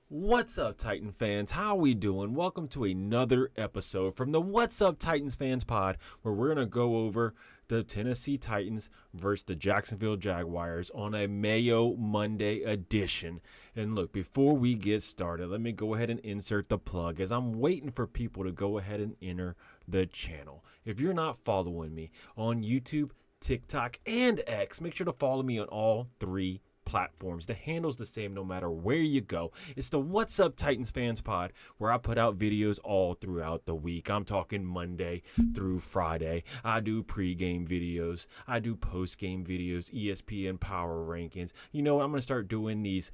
What's up, Titan fans? How we doing? Welcome to another episode from the What's Up Titans Fans pod, where we're going to go over the Tennessee Titans versus the Jacksonville Jaguars on a Mayo Monday edition. And look, before we get started, let me go ahead and insert the plug as I'm waiting for people to go ahead and enter the channel. If you're not following me on YouTube, TikTok, and X, make sure to follow me on all three platforms. The handle's the same no matter where you go. It's the What's Up Titans Fans pod, where I put out videos all throughout the week. I'm talking Monday through Friday. I do pregame videos. I do postgame videos, ESPN power rankings. You know what? I'm going to start doing these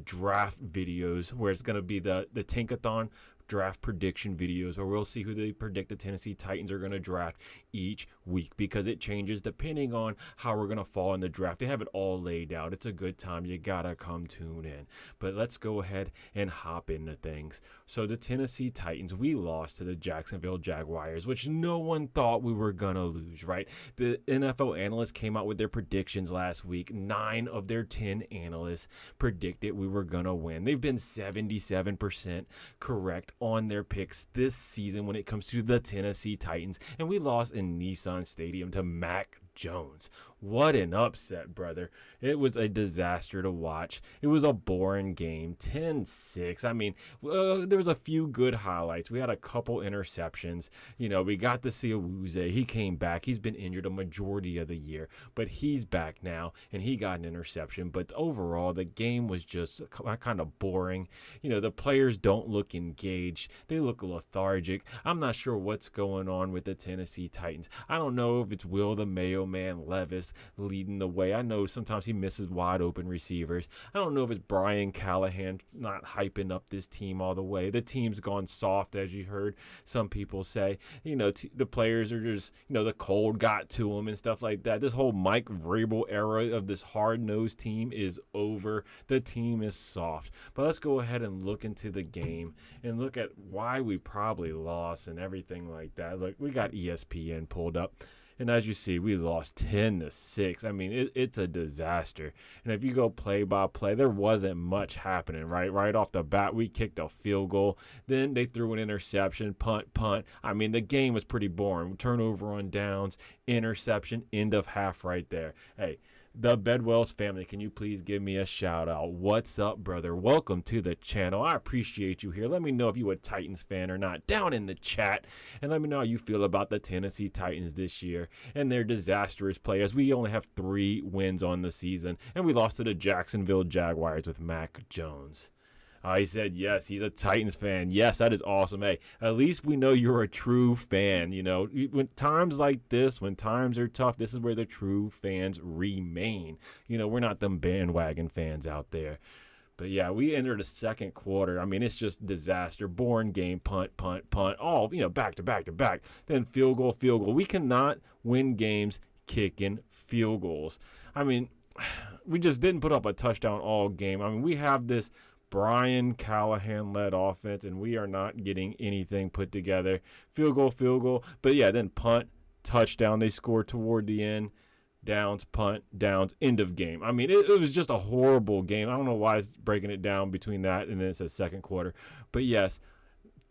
draft videos where it's going to be the Tankathon draft prediction videos where we'll see who they predict the Tennessee Titans are going to draft each week, because it changes depending on how we're going to fall in the draft. They have it all laid out. It's a good time. You gotta come tune in. But let's go ahead and hop into things. So the Tennessee Titans, we lost to the Jacksonville Jaguars, which no one thought we were going to lose, right? The NFL analysts came out with their predictions last week. 9 of their 10 analysts predicted we were going to win. They've been 77% correct on their picks this season when it comes to the Tennessee Titans, and we lost in Nissan Stadium to Mac Jones. What an upset, brother. It was a disaster to watch. It was a boring game, 10-6. I mean, there was a few good highlights. We had a couple interceptions. You know, we got to see Awuzie. He came back. He's been injured a majority of the year, but he's back now, and he got an interception. But overall, the game was just kind of boring. You know, the players don't look engaged. They look lethargic. I'm not sure what's going on with the Tennessee Titans. I don't know if it's Will the Mayo Man Levis leading the way. I know sometimes he misses wide open receivers. I don't know if it's Brian Callahan not hyping up this team all the way. The team's gone soft, as you heard some people say. You know, the players are just, you know, the cold got to them and stuff like that. This whole Mike Vrabel era of this hard-nosed team is over. The team is soft. But let's go ahead and look into the game and look at why we probably lost and everything like that. Look, we got ESPN pulled up. And as you see, we lost 10-6. I mean, it's a disaster. And if you go play by play, there wasn't much happening, right? Right off the bat, we kicked a field goal. Then they threw an interception, punt. I mean, the game was pretty boring. Turnover on downs, interception, end of half right there. Hey, the Bedwells family, can you please give me a shout out? What's up, brother? Welcome to the channel. I appreciate you here. Let me know if you're a Titans fan or not down in the chat. And let me know how you feel about the Tennessee Titans this year and their disastrous play, as we only have 3 wins on the season. And we lost to the Jacksonville Jaguars with Mac Jones. He said, yes, he's a Titans fan. Yes, that is awesome. Hey, at least we know you're a true fan. You know, when times like this, when times are tough, this is where the true fans remain. You know, we're not them bandwagon fans out there. But yeah, we entered the second quarter. I mean, it's just disaster. Boring game, punt, all, you know, back to back. Then field goal. We cannot win games kicking field goals. I mean, we just didn't put up a touchdown all game. I mean, we have this Brian Callahan-led offense, and we are not getting anything put together. Field goal. But yeah, then punt, touchdown. They scored toward the end. Downs, punt, downs, end of game. I mean, it was just a horrible game. I don't know why it's breaking it down between that and then it says second quarter. But yes,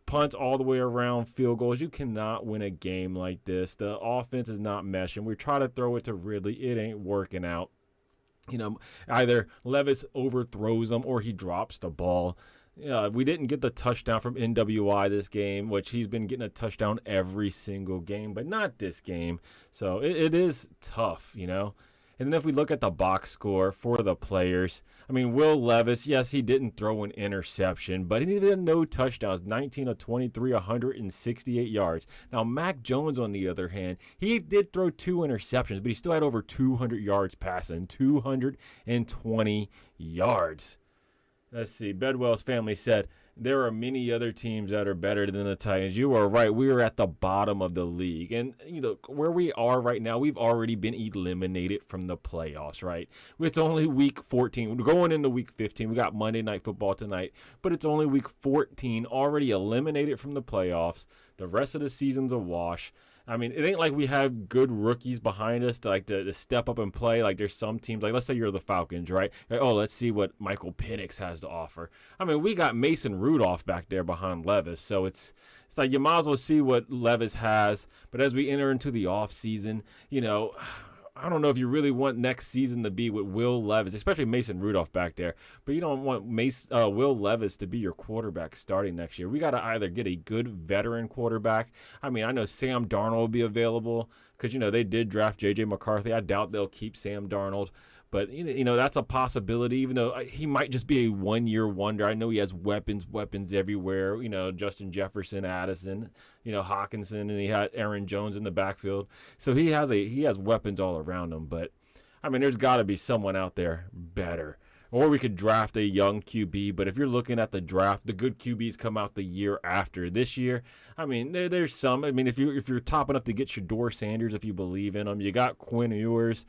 punts all the way around, field goals. You cannot win a game like this. The offense is not meshing. We try to throw it to Ridley. It ain't working out. You know, either Levis overthrows them or he drops the ball. We didn't get the touchdown from NWI this game, which he's been getting a touchdown every single game, but not this game. So it is tough, you know. And then if we look at the box score for the players, I mean, Will Levis, yes, he didn't throw an interception, but he did no touchdowns, 19 of 23, 168 yards. Now, Mac Jones, on the other hand, he did throw 2 interceptions, but he still had over 200 yards passing, 220 yards. Let's see. Bedwell's family said, there are many other teams that are better than the Titans. You are right. We are at the bottom of the league. And, you know, where we are right now, we've already been eliminated from the playoffs, right? It's only week 14. We're going into week 15. We got Monday Night Football tonight. But it's only week 14, already eliminated from the playoffs. The rest of the season's a wash. I mean, it ain't like we have good rookies behind us to step up and play. Like there's some teams, like let's say you're the Falcons, right? Like, oh, let's see what Michael Penix has to offer. I mean, we got Mason Rudolph back there behind Levis, so it's like you might as well see what Levis has. But as we enter into the off season, I don't know if you really want next season to be with Will Levis, especially Mason Rudolph back there. But you don't want Will Levis to be your quarterback starting next year. We got to either get a good veteran quarterback. I mean, I know Sam Darnold will be available because, they did draft J.J. McCarthy. I doubt they'll keep Sam Darnold. But, that's a possibility, even though he might just be a one-year wonder. I know he has weapons everywhere. Justin Jefferson, Addison, Hawkinson, and he had Aaron Jones in the backfield. So he has weapons all around him. But, I mean, there's got to be someone out there better. Or we could draft a young QB. But if you're looking at the draft, the good QBs come out the year after. This year, I mean, there's some. I mean, if you're top enough to get Shedeur Sanders, if you believe in him, you got Quinn Ewers,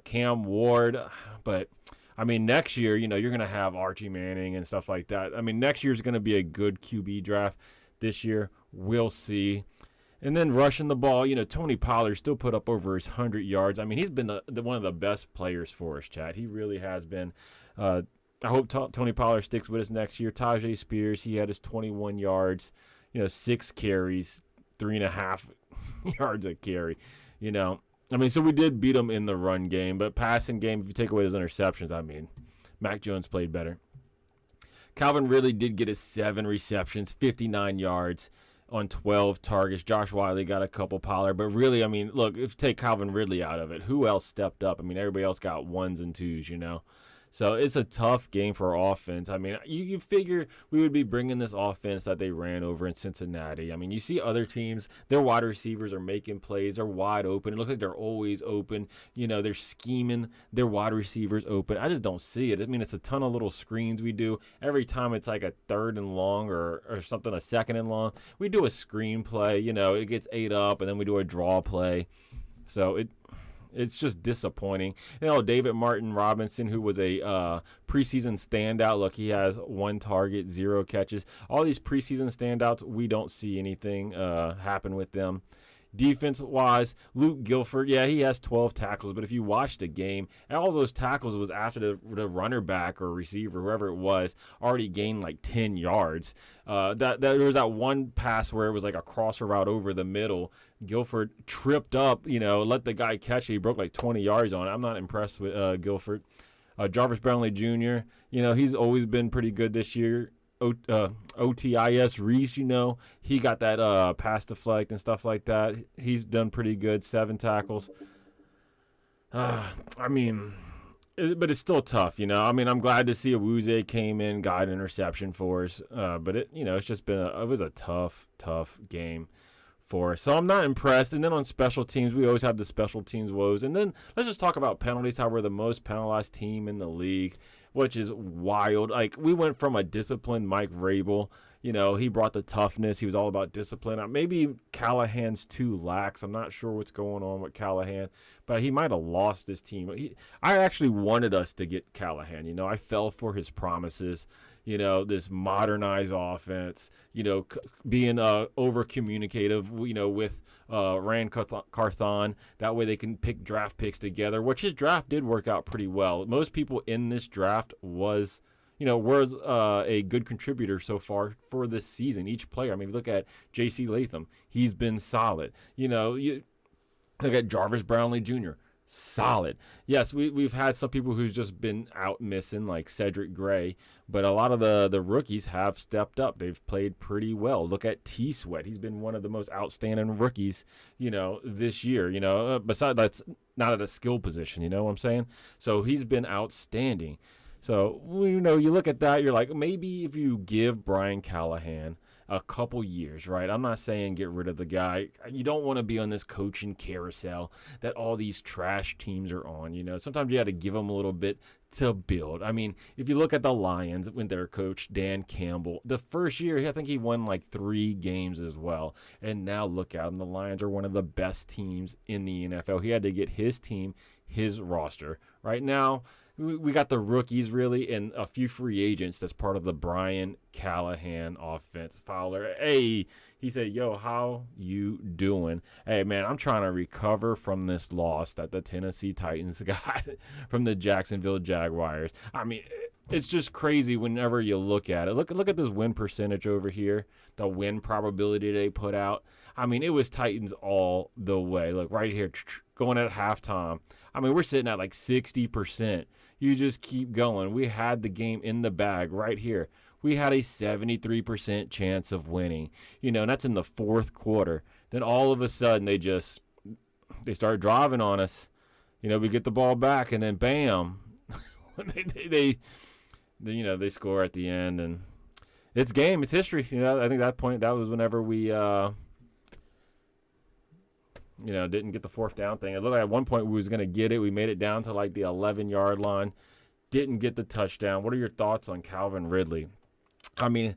Cam Ward. But, I mean, next year, you're going to have Archie Manning and stuff like that. I mean, next year's going to be a good QB draft. This year, we'll see. And then rushing the ball, Tony Pollard still put up over his 100 yards. I mean, he's been one of the best players for us, Chad. He really has been. I hope Tony Pollard sticks with us next year. Tajay Spears, he had his 21 yards, 6 carries, 3.5 yards a carry. I mean, so we did beat him in the run game, but passing game, if you take away those interceptions, I mean, Mac Jones played better. Calvin Ridley did get his 7 receptions, 59 yards on 12 targets. Josh Wiley got a couple. Pollard. But really, I mean, look, if you take Calvin Ridley out of it, who else stepped up? I mean, everybody else got 1s and 2s, So it's a tough game for our offense. I mean, you figure we would be bringing this offense that they ran over in Cincinnati. I mean, you see other teams, their wide receivers are making plays. They're wide open. It looks like they're always open. They're scheming their wide receivers open. I just don't see it. I mean, it's a ton of little screens we do. Every time it's like a 3rd and long or something, a 2nd and long, we do a screen play. It gets 8 up, and then we do a draw play. So it's just disappointing. David Martin Robinson, who was a preseason standout. Look, he has 1 target, 0 catches. All these preseason standouts, we don't see anything happen with them. Defense-wise, Luke Gilford, yeah, he has 12 tackles, but if you watch the game, all those tackles was after the runner back or receiver, whoever it was, already gained like 10 yards. There was that one pass where it was like a crosser route over the middle. Gilford tripped up, let the guy catch it. He broke like 20 yards on it. I'm not impressed with Gilford. Jarvis Brownlee Jr., he's always been pretty good this year. Otis Reese, he got that pass deflect and stuff like that. He's done pretty good, 7 tackles. I mean, but it's still tough, I mean, I'm glad to see Awuzie came in, got an interception for us. But it's just been it was a tough game for us. So I'm not impressed. And then on special teams, we always have the special teams woes. And then let's just talk about penalties, how we're the most penalized team in the league, which is wild. Like, we went from a disciplined Mike Vrabel. He brought the toughness. He was all about discipline. Maybe Callahan's too lax. I'm not sure what's going on with Callahan, but he might have lost his team. I actually wanted us to get Callahan. I fell for his promises. This modernized offense, being over-communicative, with Rand Carthon. That way they can pick draft picks together, which his draft did work out pretty well. Most people in this draft was a good contributor so far for this season. Each player, I mean, look at J.C. Latham. He's been solid. You look at Jarvis Brownlee Jr., solid. Yes, we've had some people who's just been out missing, like Cedric Gray, but a lot of the rookies have stepped up. They've played pretty well. Look at T-Sweat. He's been one of the most outstanding rookies, this year. Besides, that's not at a skill position, you know what I'm saying? So he's been outstanding. So, you look at that, you're like, maybe if you give Brian Callahan a couple years, right? I'm not saying get rid of the guy. You don't want to be on this coaching carousel that all these trash teams are on. Sometimes you got to give them a little bit to build. I mean, if you look at the Lions when their coach Dan Campbell, the first year, I think he won like 3 games as well. And now look at him. The Lions are one of the best teams in the NFL. He had to get his team, his roster. Right now, we got the rookies really and a few free agents that's part of the Brian Callahan offense. Fowler, hey, he said, yo, how you doing? Hey, man, I'm trying to recover from this loss that the Tennessee Titans got from the Jacksonville Jaguars. I mean, it's just crazy whenever you look at it. Look at this win percentage over here, the win probability they put out. I mean, it was Titans all the way. Look, right here, going at halftime. I mean, we're sitting at like 60%. You just keep going. We had the game in the bag right here. We had a 73% chance of winning. And that's in the fourth quarter. Then all of a sudden, they start driving on us. We get the ball back, and then bam, they score at the end, and it's game. It's history. I think that was whenever we didn't get the fourth down thing. It looked like at one point we was going to get it. We made it down to like the 11-yard line. Didn't get the touchdown. What are your thoughts on Calvin Ridley? I mean,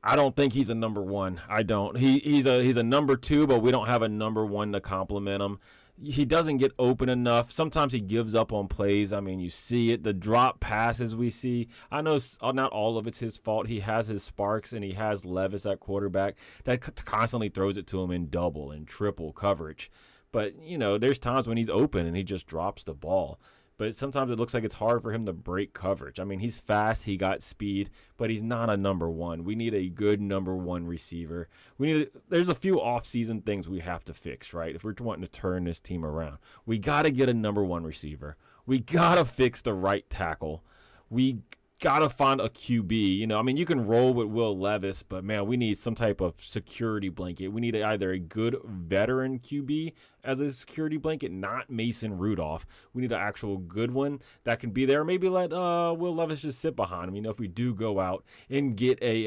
I don't think he's a number one. I don't. He's a number two, but we don't have a number one to complement him. He doesn't get open enough. Sometimes he gives up on plays. I mean, you see it. The drop passes we see. I know not all of it's his fault. He has his sparks, and he has Levis at quarterback that constantly throws it to him in double and triple coverage. But, there's times when he's open and he just drops the ball. But sometimes it looks like it's hard for him to break coverage. I mean, he's fast, he got speed, but he's not a number one. We need a good number one receiver. There's a few off-season things we have to fix, right? If we're wanting to turn this team around, we got to get a number one receiver. We got to fix the right tackle. We got to find a QB. You can roll with Will Levis, but, man, we need some type of security blanket. We need either a good veteran QB as a security blanket, not Mason Rudolph. We need an actual good one that can be there. Maybe let Will Levis just sit behind him. If we do go out and get a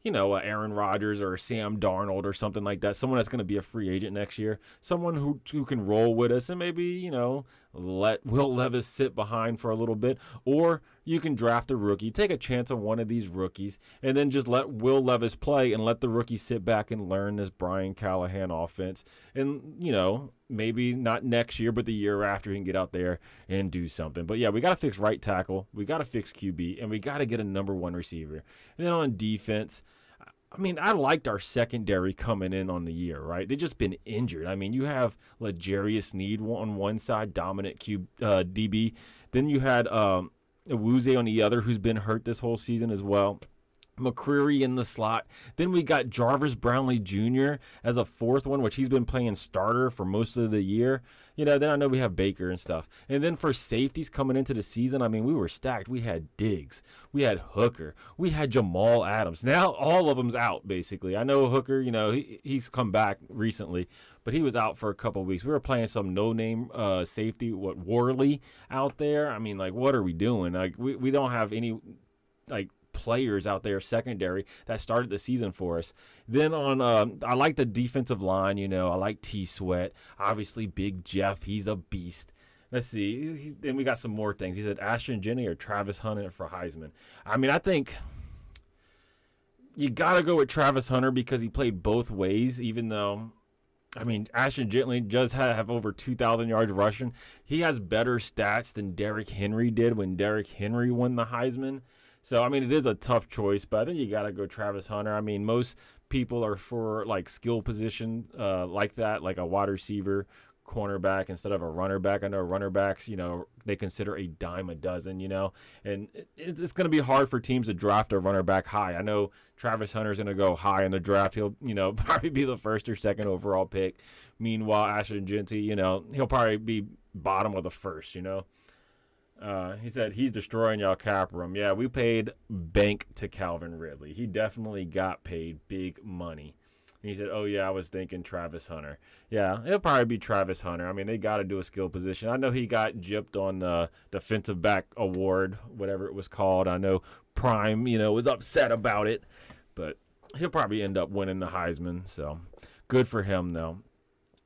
Aaron Rodgers or Sam Darnold or something like that, someone that's going to be a free agent next year, someone who can roll with us and maybe, let Will Levis sit behind for a little bit. Or you can draft a rookie, take a chance on one of these rookies, and then just let Will Levis play and let the rookie sit back and learn this Brian Callahan offense. And, maybe not next year, but the year after he can get out there and do something. But, yeah, we got to fix right tackle. We got to fix QB, and we got to get a number one receiver. And then on defense, I liked our secondary coming in on the year, right? They've just been injured. You have L'Jarius Sneed on one side, dominant DB. Then you had Awuzie on the other, who's been hurt this whole season as well. McCreary in the slot. Then we got Jarvis Brownlee Jr. as a fourth one, which he's been playing starter for most of the year. Then I know we have Baker and stuff. And then for safeties coming into the season, we were stacked. We had Diggs. We had Hooker. We had Jamal Adams. Now all of them's out, basically. I know Hooker, he's come back recently, but he was out for a couple of weeks. We were playing some no-name safety, Worley out there. What are we doing? We don't have any, players out there secondary that started the season for us. Then on I like the defensive line. I like T Sweat, obviously Big Jeff, he's a beast. Let's see, then we got some more things. He said Ashton Jennings or Travis Hunter for Heisman. I think you gotta go with Travis Hunter because he played both ways, even though Ashton Jennings does have over 2,000 yards rushing. He has better stats than Derrick Henry did when Derrick Henry won the Heisman. So, it is a tough choice, but I think you got to go Travis Hunter. Most people are for, skill position like that, like a wide receiver, cornerback instead of a runner back. I know runner backs, they consider a dime a dozen, and it's going to be hard for teams to draft a runner back high. I know Travis Hunter's going to go high in the draft. He'll, probably be the first or second overall pick. Meanwhile, Ashton Jennings, he'll probably be bottom of the first, He said he's destroying y'all cap room. Yeah, we paid bank to Calvin Ridley. He definitely got paid big money. And he said, oh, yeah, I was thinking Travis Hunter. Yeah, it'll probably be Travis Hunter. They got to do a skill position. I know he got gypped on the defensive back award, whatever it was called. I know Prime, was upset about it. But he'll probably end up winning the Heisman. So good for him, though.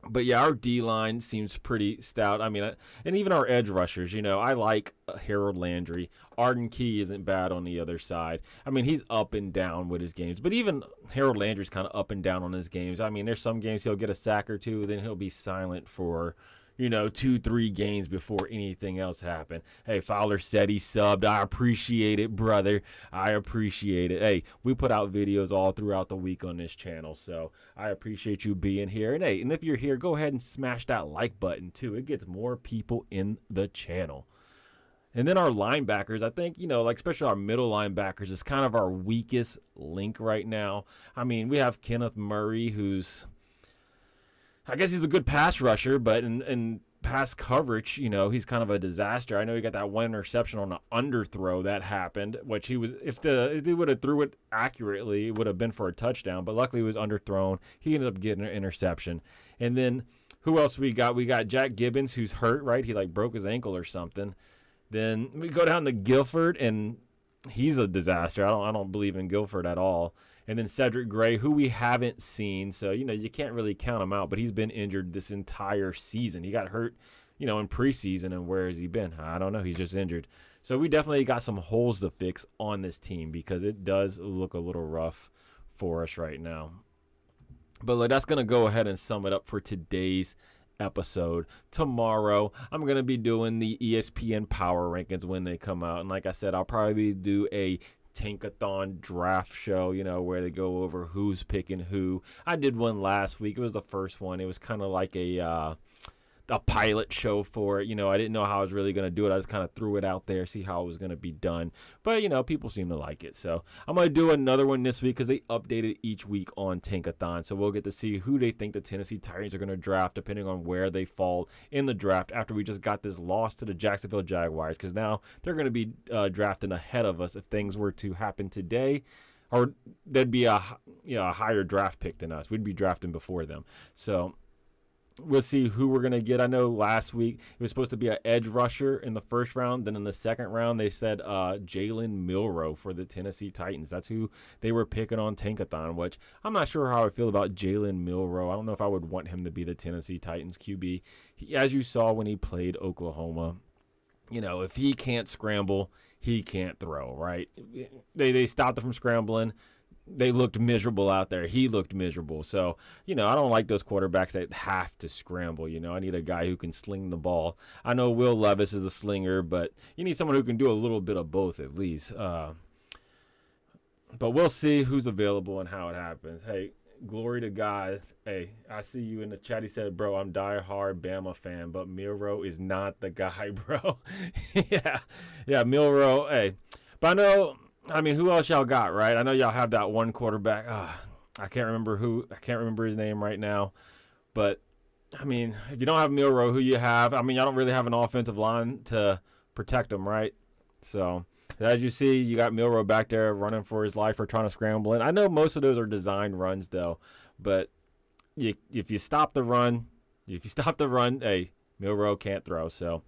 But, yeah, our D-line seems pretty stout. And even our edge rushers, I like Harold Landry. Arden Key isn't bad on the other side. He's up and down with his games. But even Harold Landry's kind of up and down on his games. There's some games he'll get a sack or two, then he'll be silent for, 2-3 games before anything else happened. Hey, Fowler said he subbed. I appreciate it, brother. I appreciate it. Hey, we put out videos all throughout the week on this channel, so I appreciate you being here. And hey, and if you're here, go ahead and smash that like button too. It gets more people in the channel. And then our linebackers, I think, like especially our middle linebackers is kind of our weakest link right now. I mean, we have Kenneth Murray, who's, I guess he's a good pass rusher, but in pass coverage, he's kind of a disaster. I know he got that one interception on an underthrow that happened, which if he would have threw it accurately, it would have been for a touchdown, but luckily it was underthrown. He ended up getting an interception. And then who else we got? We got Jack Gibbons, who's hurt, right? He broke his ankle or something. Then we go down to Guilford, and he's a disaster. I don't believe in Guilford at all. And then Cedric Gray, who we haven't seen, so you can't really count him out. But he's been injured this entire season. He got hurt, in preseason, and where has he been? I don't know. He's just injured. So we definitely got some holes to fix on this team because it does look a little rough for us right now. But that's gonna go ahead and sum it up for today's episode. Tomorrow I'm gonna be doing the ESPN power rankings when they come out, and like I said, I'll probably do a Tankathon draft show, where they go over who's picking who. I did one last week. It was the first one. It was kind of like a pilot show for it. I didn't know how I was really going to do it. I just kind of threw it out there, see how it was going to be done. But, people seem to like it. So I'm going to do another one this week because they update it each week on Tankathon. So we'll get to see who they think the Tennessee Titans are going to draft depending on where they fall in the draft after we just got this loss to the Jacksonville Jaguars, because now they're going to be drafting ahead of us if things were to happen today. Or there'd be a higher draft pick than us. We'd be drafting before them. So we'll see who we're going to get. I know last week it was supposed to be an edge rusher in the first round. Then in the second round, they said Jalen Milroe for the Tennessee Titans. That's who they were picking on Tankathon, which I'm not sure how I feel about Jalen Milroe. I don't know if I would want him to be the Tennessee Titans QB. As you saw when he played Oklahoma, if he can't scramble, he can't throw, right? They stopped him from scrambling. They looked miserable out there. He looked miserable. So, I don't like those quarterbacks that have to scramble. I need a guy who can sling the ball. I know Will Levis is a slinger, but you need someone who can do a little bit of both at least. But we'll see who's available and how it happens. Hey, glory to God. Hey, I see you in the chat. He said, bro, I'm diehard Bama fan, but Milroe is not the guy, bro. yeah, Milroe. Hey, but I mean, who else y'all got, right? I know y'all have that one quarterback. I can't remember his name right now. But, I mean, if you don't have Milroe, who you have? I mean, y'all don't really have an offensive line to protect him, right? So, as you see, you got Milroe back there running for his life or trying to scramble. And I know most of those are designed runs, though. But if you stop the run, hey, Milroe can't throw. So,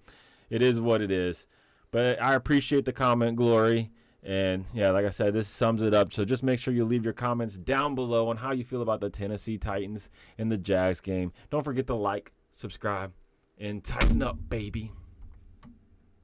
it is what it is. But I appreciate the comment, Glory. And, yeah, like I said, this sums it up. So just make sure you leave your comments down below on how you feel about the Tennessee Titans and the Jags game. Don't forget to like, subscribe, and tighten up, baby.